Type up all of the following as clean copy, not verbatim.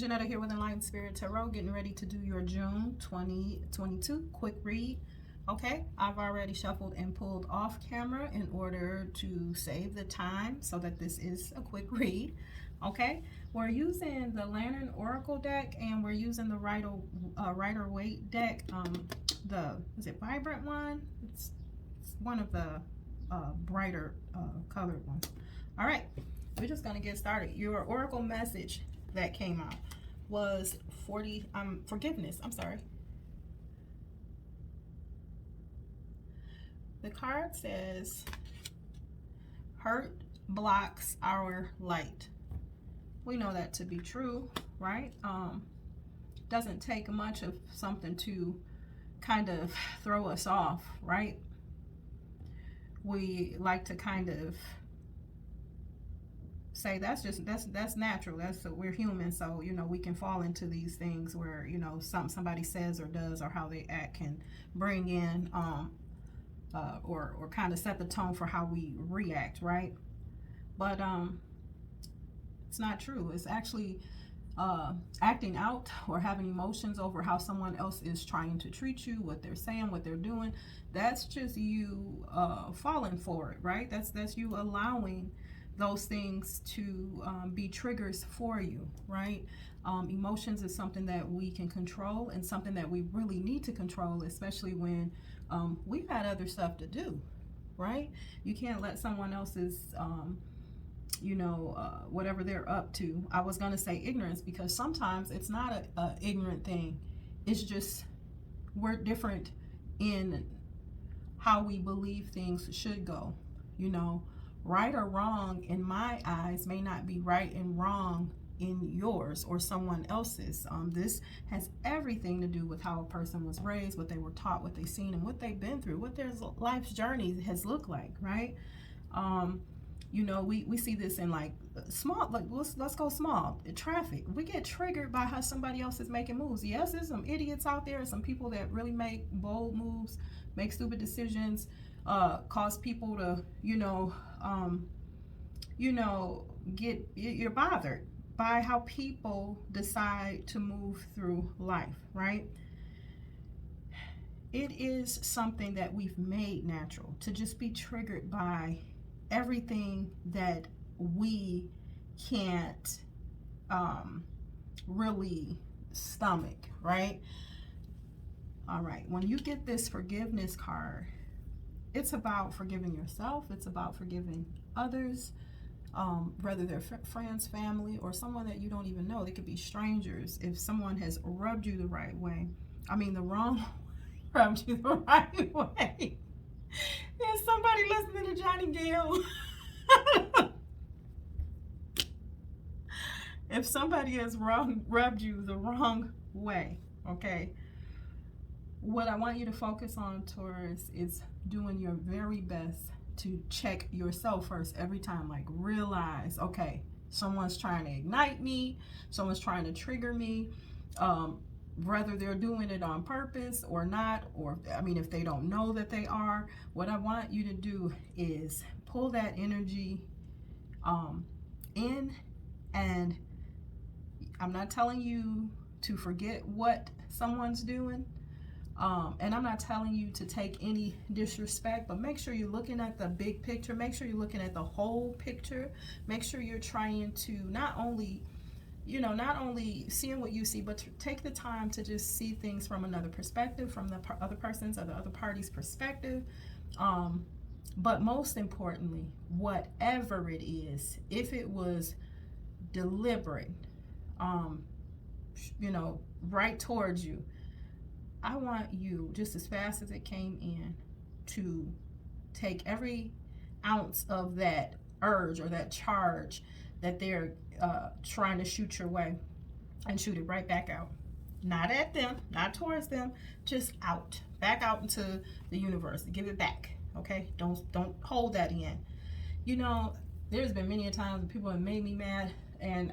Janetta here with Enlightened Spirit Tarot, getting ready to do your June 2022 quick read. Okay, I've already shuffled and pulled off camera in order to save the time so that this is a quick read. Okay, we're using the Lantern Oracle deck and we're using the Rider-Waite deck. Is it Vibrant one? It's one of the brighter colored ones. All right, we're just gonna get started. Your Oracle message that came out was forgiveness. I'm sorry. The card says, hurt blocks our light. We know that to be true, right? Doesn't take much of something to kind of throw us off, right? We like to kind of say that's natural, we're human, so you know we can fall into these things where you know somebody says or does or how they act can bring in or kind of set the tone for how we react, right? But it's not true. It's actually acting out or having emotions over how someone else is trying to treat you, what they're saying, what they're doing. That's just you falling for it, right? That's you allowing those things to be triggers for you, right? Emotions is something that we can control and something that we really need to control, especially when we've got other stuff to do, right? You can't let someone else's whatever they're up to. I was going to say ignorance because sometimes it's not a ignorant thing. It's just we're different in how we believe things should go. You know, right or wrong in my eyes may not be right and wrong in yours or someone else's. This has everything to do with how a person was raised, what they were taught, what they've seen, and what they've been through, what their life's journey has looked like, right? You know, we see this in like small, like let's go small. Traffic. We get triggered by how somebody else is making moves. Yes, there's some idiots out there, some people that really make bold moves, make stupid decisions, cause people to, you're bothered by how people decide to move through life, right? It is something that we've made natural to just be triggered by everything that we can't really stomach, right? All right, when you get this forgiveness card, it's about forgiving yourself, it's about forgiving others, whether they're friends, family, or someone that you don't even know. They could be strangers. If someone has rubbed you the right way, the wrong rubbed you the right way. Is somebody listening to Johnny Gill? If somebody has rubbed you the wrong way, okay, what I want you to focus on, Taurus, is doing your very best to check yourself first every time. Like, realize, okay, someone's trying to ignite me, someone's trying to trigger me, whether they're doing it on purpose or not, or if they don't know that they are. What I want you to do is pull that energy in, and I'm not telling you to forget what someone's doing, and I'm not telling you to take any disrespect, but make sure you're looking at the big picture. Make sure you're looking at the whole picture. Make sure you're trying to not only seeing what you see, but to take the time to just see things from another perspective, from the other person's or the other party's perspective. But most importantly, whatever it is, if it was deliberate, right towards you, I want you, just as fast as it came in, to take every ounce of that urge or that charge that they're trying to shoot your way, and shoot it right back out. Not at them, not towards them, just out. Back out into the universe. Give it back, okay? Don't hold that in. You know, there's been many a times when people have made me mad, and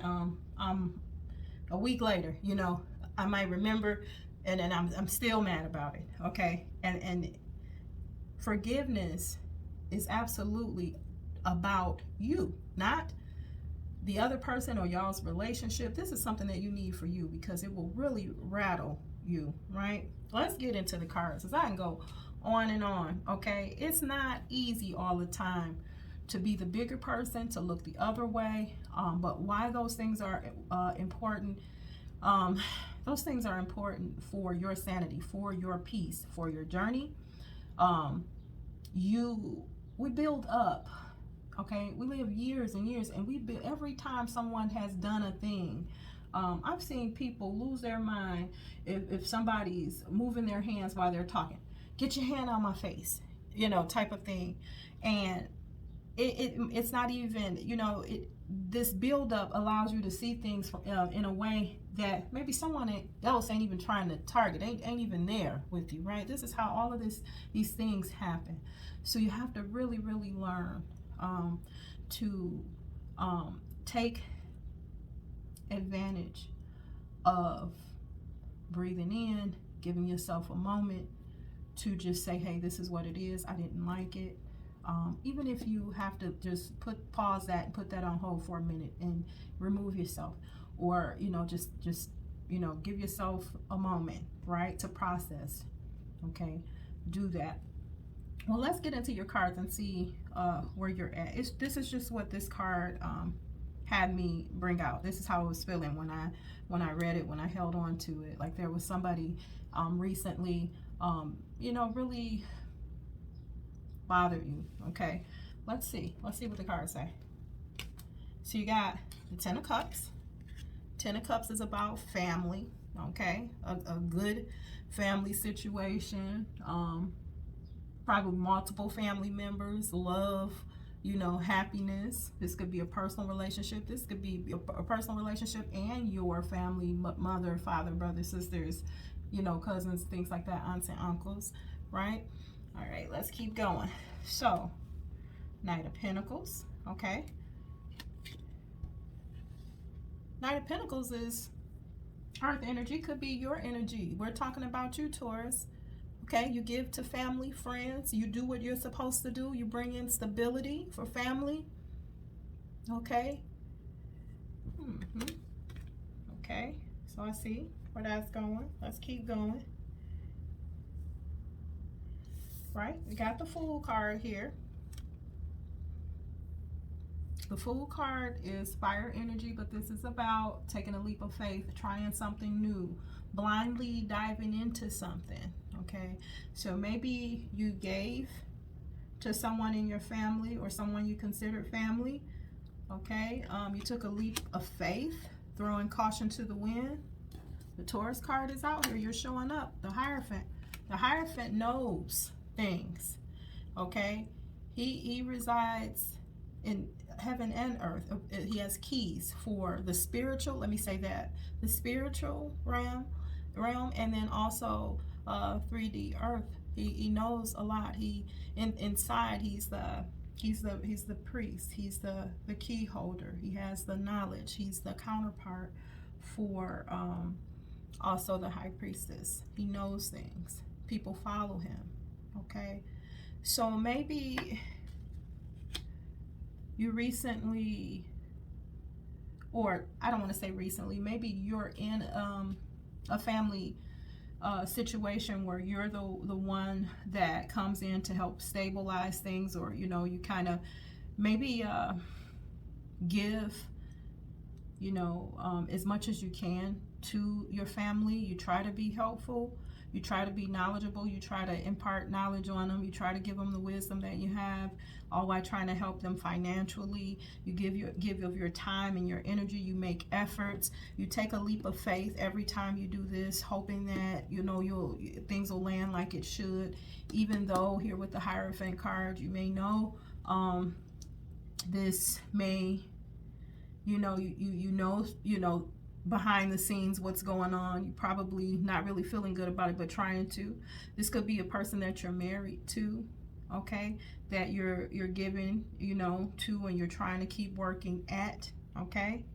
a week later, I might remember, and then I'm still mad about it, okay? And forgiveness is absolutely about you, not the other person or y'all's relationship, this is something that you need for you, because it will really rattle you, right? Let's get into the cards, because I can go on and on, okay? It's not easy all the time to be the bigger person, to look the other way, but why those things are important, those things are important for your sanity, for your peace, for your journey. We build up, okay? We live years and years, and we build every time someone has done a thing. I've seen people lose their mind if somebody's moving their hands while they're talking. Get your hand on my face, you know, type of thing. And it's not even, you know, this buildup allows you to see things in a way that maybe someone else ain't even trying to target, ain't even there with you, right? This is how all of these things happen. So you have to really, really learn to take advantage of breathing in, giving yourself a moment to just say, hey, this is what it is. I didn't like it. Even if you have to just pause that and put that on hold for a minute and remove yourself, or, you know, just you know, give yourself a moment, right, to process. Okay, do that. Well, let's get into your cards and see where you're at. This is just what this card had me bring out. This is how I was feeling when I read it, when I held on to it. Like there was somebody recently, you know, really bothered you. Okay, let's see what the cards say. So you got the Ten of Cups. Ten of Cups is about family. Okay, a good family situation, probably multiple family members, love, you know, happiness. This could be a personal relationship. This could be a personal relationship and your family, mother, father, brothers, sisters, you know, cousins, things like that, aunts and uncles, right? All right, let's keep going. So, Knight of Pentacles, okay? Knight of Pentacles is earth energy, could be your energy. We're talking about you, Taurus. Okay, you give to family, friends. You do what you're supposed to do. You bring in stability for family. Okay. Okay, so I see where that's going. Let's keep going. Right, we got the Fool card here. The Fool card is fire energy, but this is about taking a leap of faith, trying something new, blindly diving into something. Okay, so maybe you gave to someone in your family or someone you considered family. Okay, you took a leap of faith, throwing caution to the wind. The Taurus card is out here. You're showing up. The Hierophant. The Hierophant knows things. Okay, he resides in heaven and earth. He has keys for the spiritual. Let me say that, the spiritual realm, and then also 3D earth. He knows a lot. Inside he's the priest. He's the key holder. He has the knowledge. He's the counterpart for also the high priestess. He knows things. People follow him. Okay, so maybe you recently, or I don't want to say recently, maybe you're in a family situation where you're the one that comes in to help stabilize things, or you know, you kind of maybe give, you know, as much as you can to your family. You try to be helpful, you try to be knowledgeable, you try to impart knowledge on them, you try to give them the wisdom that you have, all while trying to help them financially. You give of your time and your energy, you make efforts, you take a leap of faith every time you do this, hoping that, you know, things will land like it should, even though here with the Hierophant card, you may know this may, you know, behind the scenes what's going on. You're probably not really feeling good about it, but trying to. This could be a person that you're married to, okay, that you're giving, you know, to, and you're trying to keep working at. Okay,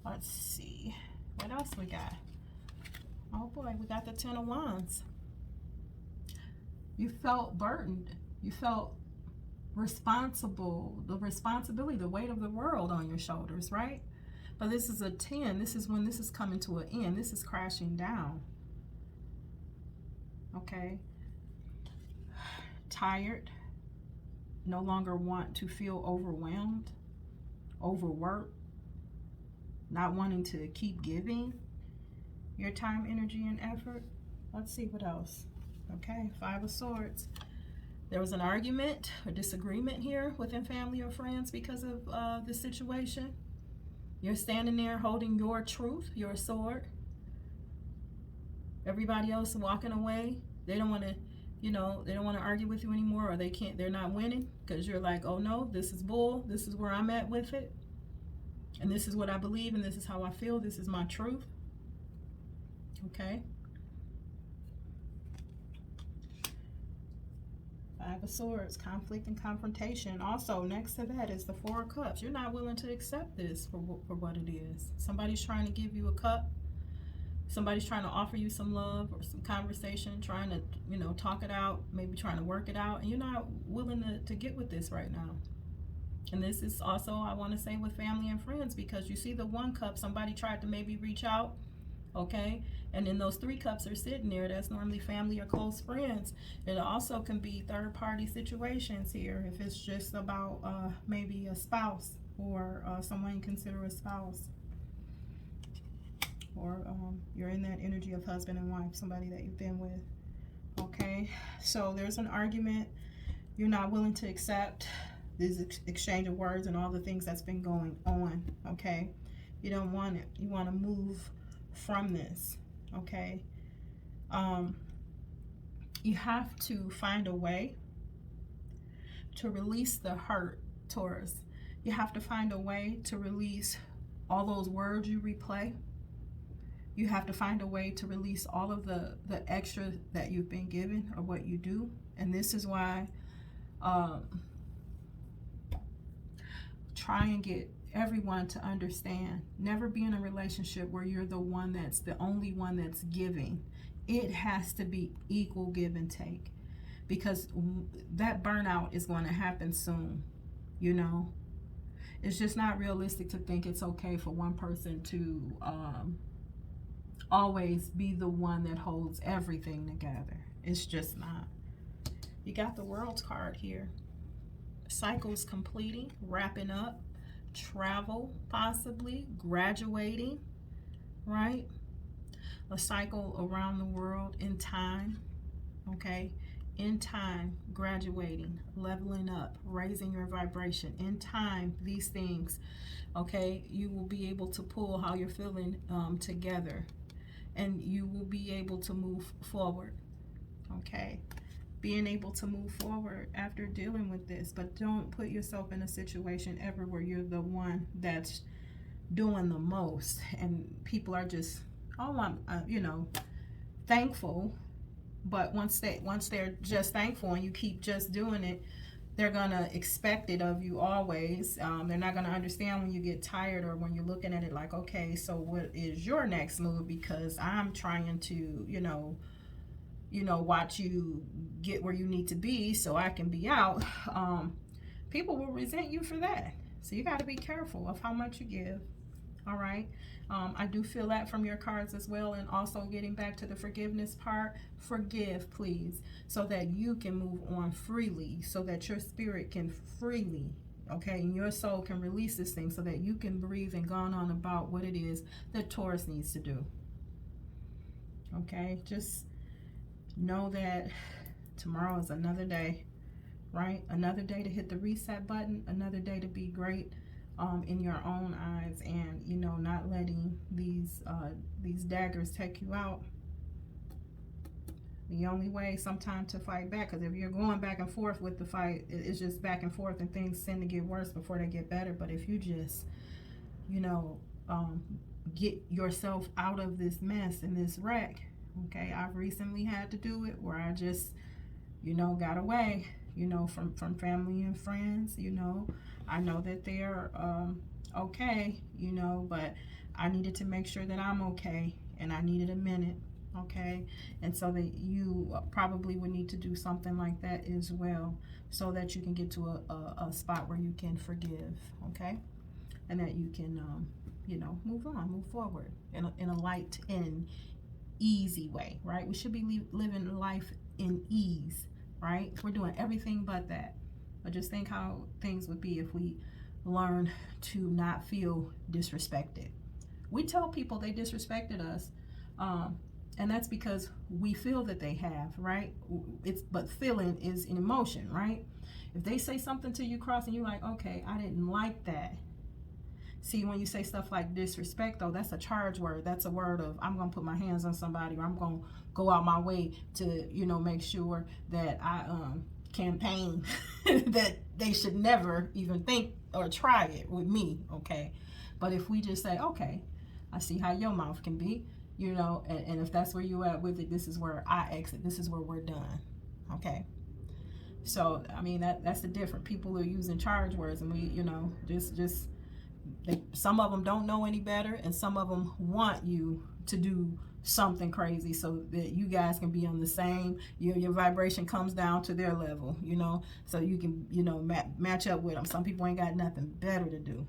let's see what else we got. Oh boy, we got the Ten of Wands. You felt burdened. You felt the responsibility, the weight of the world on your shoulders, right? But this is a 10. This is when this is coming to an end. This is crashing down. Okay? Tired. No longer want to feel overwhelmed, overworked, not wanting to keep giving your time, energy, and effort. Let's see what else. Okay, 5 of Swords. There was an argument or disagreement here within family or friends because of the situation. You're standing there holding your truth, your sword. Everybody else walking away. They don't want to, they don't want to argue with you anymore, or they're not winning because you're like, oh no, this is bull. This is where I'm at with it. And this is what I believe, and this is how I feel. This is my truth. Okay. 5 of Swords, conflict and confrontation. Also, next to that is the 4 of Cups. You're not willing to accept this for what it is. Somebody's trying to give you a cup. Somebody's trying to offer you some love or some conversation, trying to, talk it out, maybe trying to work it out, and you're not willing to get with this right now. And this is also, I want to say, with family and friends, because you see the 1 cup, somebody tried to maybe reach out, okay? And then those 3 cups are sitting there. That's normally family or close friends. It also can be third-party situations here, if it's just about maybe a spouse or someone you consider a spouse. Or you're in that energy of husband and wife, somebody that you've been with. Okay, so there's an argument. You're not willing to accept this exchange of words and all the things that's been going on. Okay, you don't want it. You want to move from this. Okay, you have to find a way to release the hurt, Taurus. You have to find a way to release all those words you replay. You have to find a way to release all of the extra that you've been given or what you do. And this is why try and get everyone to understand. Never be in a relationship where you're the only one that's giving. It has to be equal give and take, because that burnout is going to happen soon. It's just not realistic to think it's okay for one person to always be the one that holds everything together. It's just not. You got the World's card here. Cycles completing, wrapping up, travel possibly, graduating, right? A cycle around the world in time, okay? In time, graduating, leveling up, raising your vibration. In time, these things, okay? You will be able to pull how you're feeling together, and you will be able to move forward, okay? Being able to move forward after dealing with this. But don't put yourself in a situation ever where you're the one that's doing the most and people are just, I'm thankful. But once they're just thankful and you keep just doing it, they're gonna expect it of you always. They're not gonna understand when you get tired or when you're looking at it like, okay, so what is your next move? Because I'm trying to, watch you get where you need to be so I can be out. People will resent you for that. So you got to be careful of how much you give. All right. I do feel that from your cards as well. And also getting back to the forgiveness part, forgive, please, so that you can move on freely, so that your spirit can freely, okay, and your soul can release this thing so that you can breathe and go on about what it is that Taurus needs to do. Okay, just know that tomorrow is another day, right? Another day to hit the reset button, another day to be great in your own eyes, and not letting these daggers take you out. The only way sometimes to fight back, because if you're going back and forth with the fight, it's just back and forth and things tend to get worse before they get better. But if you just get yourself out of this mess and this wreck, okay, I've recently had to do it where I just got away from family and friends. I know that they're okay, but I needed to make sure that I'm okay, and I needed a minute. Okay, and so that you probably would need to do something like that as well, so that you can get to a spot where you can forgive. Okay, and that you can you know, move on, move forward in a light and easy way, right? We should be living life in ease, right? We're doing everything but that. But just think how things would be if we learn to not feel disrespected. We tell people they disrespected us, and that's because we feel that they have, right? But feeling is an emotion, right? If they say something to you crossing, you like, okay, I didn't like that. See, when you say stuff like disrespect, though, that's a charge word. That's a word of, I'm going to put my hands on somebody, or I'm going to go out my way to, you know, make sure that I campaign that they should never even think or try it with me, okay? But if we just say, okay, I see how your mouth can be, you know, and if that's where you at with it, this is where I exit. This is where we're done, okay? So, I mean, that's the difference. People are using charge words, and we, you know, some of them don't know any better, and some of them want you to do something crazy so that you guys can be on the same, your vibration comes down to their level, you know, so you can, you know, match up with them. Some people ain't got nothing better to do,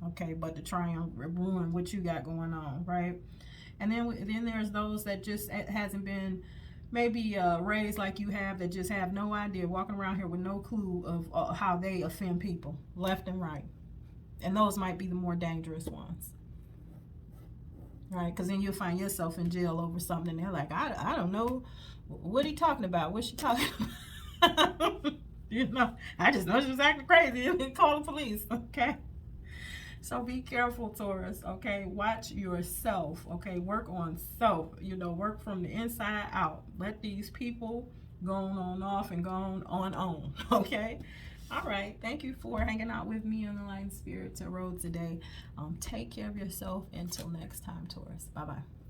okay, but to try and ruin what you got going on, right? And then there's those that just hasn't been maybe raised like you have, that just have no idea, walking around here with no clue of how they offend people left and right. And those might be the more dangerous ones, right? Because then you'll find yourself in jail over something, and they're like, I don't know, what are you talking about? What's she talking about? You know, I just know she was acting crazy and call the police, okay? So be careful, Taurus, okay? Watch yourself, okay? Work on self, you know, work from the inside out. Let these people go on off and go on, okay? All right, thank you for hanging out with me on the Enlightened Spirit Tarot today. Take care of yourself until next time, Taurus. Bye-bye.